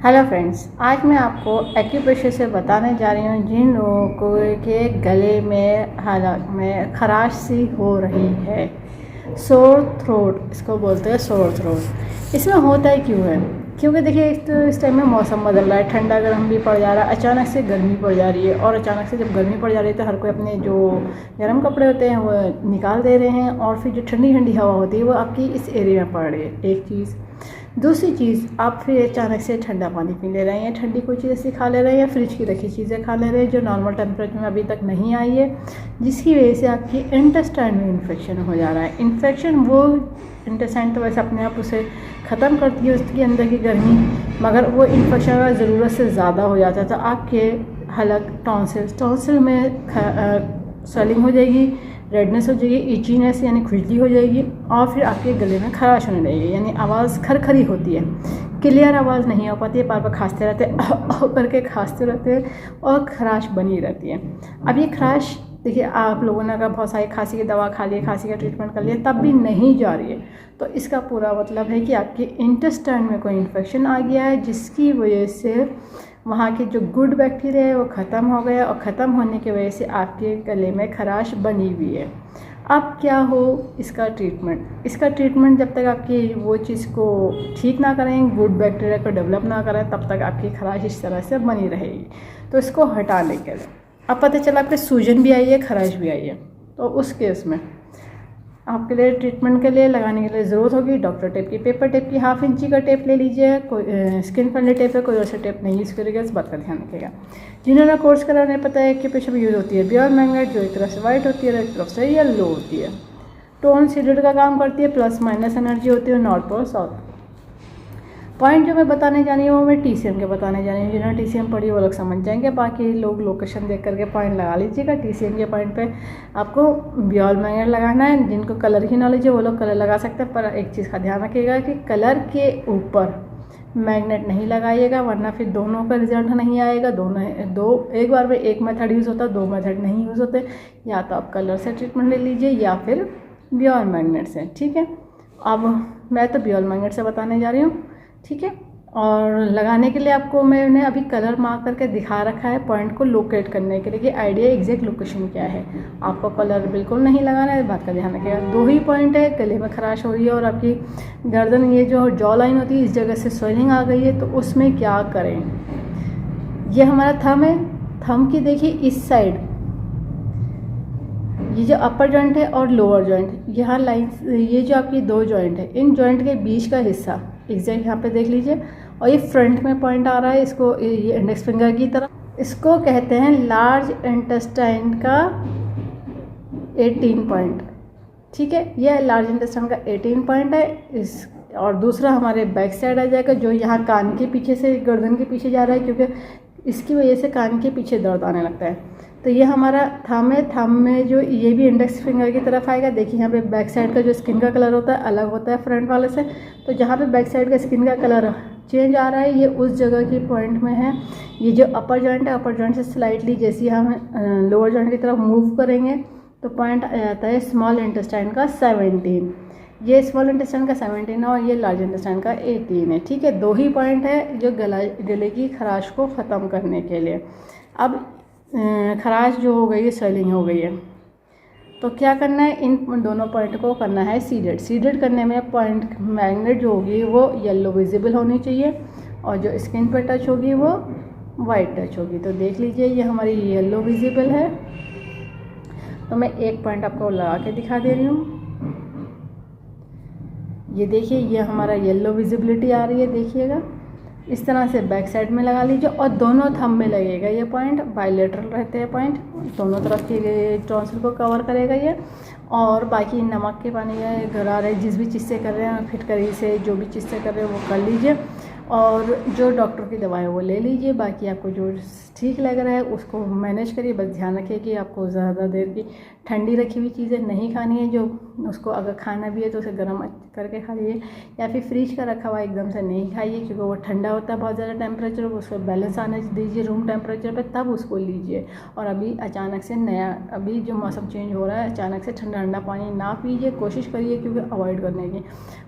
Hello friends, आज मैं आपको एक्यूप्रेशर से बताने जा रही हूँ जिन लोगों को के गले में हालत में खराश सी हो रही है। सोर थ्रोट इसको बोलते हैं, सोर थ्रोट। इसमें होता ही क्यों है? क्योंकि देखिए, एक तो इस टाइम में मौसम बदल रहा है, ठंडा गर्म भी पड़ जा रहा है, अचानक से गर्मी पड़ जा रही है। और अचानक से जब गर्मी पड़ जा रही है तो हर कोई अपने जो गर्म कपड़े होते हैं वो निकाल दे रहे हैं, और फिर जो ठंडी ठंडी हवा होती है वो आपकी इस एरिया में पड़ रही है। एक चीज़। दूसरी चीज़, आप फिर अचानक से ठंडा पानी पी ले रहे हैं, ठंडी कोई चीज़ ऐसी खा ले रहे हैं, या फ्रिज की रखी चीज़ें खा ले रहे हैं जो नॉर्मल टेम्परेचर में अभी तक नहीं आई है, जिसकी वजह से आपकी इंटेस्टाइन में इन्फेक्शन हो जा रहा है। इन्फेक्शन वो इंटेस्टाइन तो वैसे अपने आप उसे ख़त्म करती है, उसके अंदर की गर्मी, मगर वो इन्फेक्शन अगर ज़रूरत से ज़्यादा हो जाता है तो आपके हलक टॉन्सिल में स्वेलिंग हो जाएगी, रेडनेस हो जाएगी, इचीनेस यानी खुजली हो जाएगी, और फिर आपके गले में खराश होने लगेगी, यानी आवाज़ खरखरी होती है, क्लियर आवाज़ नहीं हो पाती है, बार बार खांसते रहते हैं करके खांसते रहते हैं और खराश बनी रहती है। अब ये खराश देखिए, आप लोगों ने अगर बहुत सारी खांसी की दवा खा ली, खांसी का ट्रीटमेंट कर लिया, तब भी नहीं जा रही है, तो इसका पूरा मतलब है कि आपके इंटेस्टाइन में कोई इन्फेक्शन आ गया है, जिसकी वजह से वहाँ के जो गुड बैक्टीरिया है वो ख़त्म हो गया, और ख़त्म होने की वजह से आपके गले में खराश बनी हुई है। अब क्या हो इसका ट्रीटमेंट? इसका ट्रीटमेंट जब तक आपकी वो चीज़ को ठीक ना करें, गुड बैक्टीरिया को डेवलप ना करें, तब तक आपकी खराश इस तरह से बनी रहेगी। तो इसको हटाने के लिए अब पता चला आपके सूजन भी आई है, खराश भी आई है, तो उस केस में आपके लिए ट्रीटमेंट के लिए लगाने के लिए ज़रूरत होगी डॉक्टर टेप की। पेपर टेप की 1/2 इंची का टेप ले लीजिए, कोई स्किन फ्रेंडली टेप है, कोई और सा टेप नहीं यूज़ करेगा, इस बात का ध्यान रखिएगा। जिन्होंने कोर्स करा उन्हें पता है कि पेशेंट यूज़ होती है बियर मैग्नेट, जो एक तरफ से वाइट होती है और एक तरफ से येलो होती है। टोन सीडेड का काम करती है, प्लस माइनस एनर्जी होती है नॉर्थ और साउथ। पॉइंट जो मैं बताने जा रही हूँ वो मैं टीसीएम के बताने जा रही हूँ। जिन्होंने टीसीएम पढ़ी वो लोग समझ जाएंगे, बाकी लोग लोकेशन देख करके पॉइंट लगा लीजिएगा। टीसीएम के पॉइंट पे आपको बियर मैग्नेट लगाना है। जिनको कलर की नॉलेज है वो लोग कलर लगा सकते हैं, पर एक चीज़ का ध्यान रखिएगा कि कलर के ऊपर मैग्नेट नहीं लगाइएगा, वरना फिर दोनों का रिजल्ट नहीं आएगा। एक बार में एक मेथड यूज़ होता है, 2 मेथड नहीं यूज़ होते। या तो आप कलर से ट्रीटमेंट ले लीजिए या फिर बियर मैग्नेट से, ठीक है। अब मैं तो बियर मैग्नेट से बताने जा रही हूँ, ठीक है। और लगाने के लिए आपको मैंने अभी कलर मार्क करके दिखा रखा है पॉइंट को लोकेट करने के लिए कि आइडिया एग्जैक्ट लोकेशन क्या है। आपको कलर बिल्कुल नहीं लगाना है, इस बात का ध्यान रखिएगा। 2 ही पॉइंट है, गले में खराश हो रही है और आपकी गर्दन, ये जो जॉ लाइन होती है, इस जगह से स्वेलिंग आ गई है, तो उसमें क्या करें? ये हमारा थंब है, थंब की देखिए इस साइड ये जो अपर जॉइंट है और लोअर जॉइंट, यहाँ लाइन, ये जो आपकी 2 जॉइंट है, इन जॉइंट के बीच का हिस्सा एग्जैक्ट यहाँ पे देख लीजिए, और ये फ्रंट में पॉइंट आ रहा है, इसको ये इंडेक्स फिंगर की तरह, इसको कहते हैं लार्ज इंटेस्टाइन का 18 पॉइंट, ठीक है। ये लार्ज इंटेस्टाइन का 18 पॉइंट है। इस और दूसरा हमारे बैक साइड आ जाएगा, जो यहाँ कान के पीछे से गर्दन के पीछे जा रहा है, क्योंकि इसकी वजह से कान के पीछे दर्द आने लगता है। तो ये हमारा थंब है, थंब में जो ये भी इंडेक्स फिंगर की तरफ आएगा। देखिए यहाँ पे बैक साइड का जो स्किन का कलर होता है अलग होता है फ्रंट वाले से, तो जहाँ पे बैक साइड का स्किन का कलर चेंज आ रहा है, ये उस जगह की पॉइंट में है। ये जो अपर जॉइंट है, अपर जॉइंट से स्लाइटली जैसे हम लोअर जॉइंट की तरफ मूव करेंगे तो पॉइंट आ जाता है स्मॉल इंटेस्टाइन का 17। ये स्मॉल इंटेस्टाइन का 17 है और ये लार्ज इंटेस्टाइन का 18 है, ठीक है। 2 ही पॉइंट है जो गले की खराश को ख़त्म करने के लिए। अब खराश जो हो गई है, स्वेलिंग हो गई है, तो क्या करना है? इन दोनों पॉइंट को करना है सीडेड। सीडेड करने में पॉइंट मैग्नेट जो होगी वो येलो विजिबल होनी चाहिए, और जो स्किन पर टच होगी वो वाइट टच होगी। तो देख लीजिए ये हमारी येलो विजिबल है, तो मैं एक पॉइंट आपको लगा के दिखा दे रही हूँ। ये देखिए, ये हमारा येलो विजिबिलिटी आ रही है, देखिएगा। इस तरह से बैक साइड में लगा लीजिए, और दोनों थंब में लगेगा ये पॉइंट। बायलेटरल रहते हैं पॉइंट, दोनों तरफ की टॉन्सिल को कवर करेगा ये। और बाकी नमक के पानी है, गरारे, जिस भी चीज़ से कर रहे हैं, फिटकरी से, जो भी चीज़ से कर रहे हैं वो कर लीजिए, और जो डॉक्टर की दवा है वो ले लीजिए। बाकी आपको जो ठीक लग रहा है उसको मैनेज करिए। बस ध्यान रखिए कि आपको ज़्यादा देर की ठंडी रखी हुई चीज़ें नहीं खानी है। जो उसको अगर खाना भी है तो उसे गर्म करके खाइए, या फिर फ्रीज का रखा हुआ एकदम से नहीं खाइए, क्योंकि वो ठंडा होता है बहुत ज़्यादा टेम्परेचर। उसको बैलेंस आने दीजिए रूम टेम्परेचर पे, तब उसको लीजिए। और अभी अचानक से अभी जो मौसम चेंज हो रहा है, अचानक से ठंडा ठंडा पानी ना पीजिए, कोशिश करिए क्योंकि अवॉइड करने की,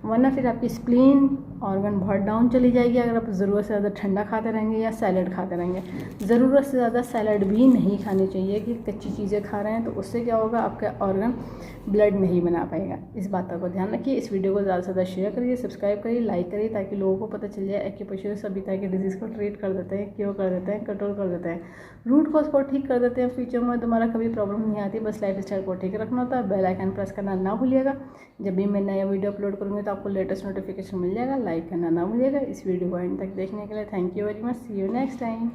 वरना फिर आपकी स्प्लीन ऑर्गन बहुत डाउन चली जाएगी अगर आप ज़रूरत से ज़्यादा ठंडा खाते रहेंगे या सैलड खाते रहेंगे। ज़रूरत से ज़्यादा सैलड भी नहीं खानी चाहिए कि कच्ची चीज़ें खा रहे हैं, तो उससे क्या होगा, आपका ऑर्गन ब्लड नहीं बना पाएगा। इस बात का ध्यान रखिए। इस वीडियो को ज़्यादा से ज़्यादा शेयर करिए, सब्सक्राइब करिए, लाइक करिए, ताकि लोगों को पता चल जाए एक्यूप्रेशर सभी तरह के डिजीज़ को ट्रीट कर देते हैं, क्योर कर देते हैं, कंट्रोल कर देते हैं, रूट कॉज को ठीक कर देते हैं। फ्यूचर में तुम्हारा कभी प्रॉब्लम नहीं आती। बस लाइफ स्टाइल को ठीक रखना होता है। बेल आइकन प्रेस करना ना भूलिएगा। जब भी मैं नया वीडियो अपलोड करूँगी तो आपको लेटेस्ट नोटिफिकेशन मिल जाएगा। लाइक करना ना भूलिएगा। इस वीडियो को एंड तक देखने के लिए thank you very much. See you next time.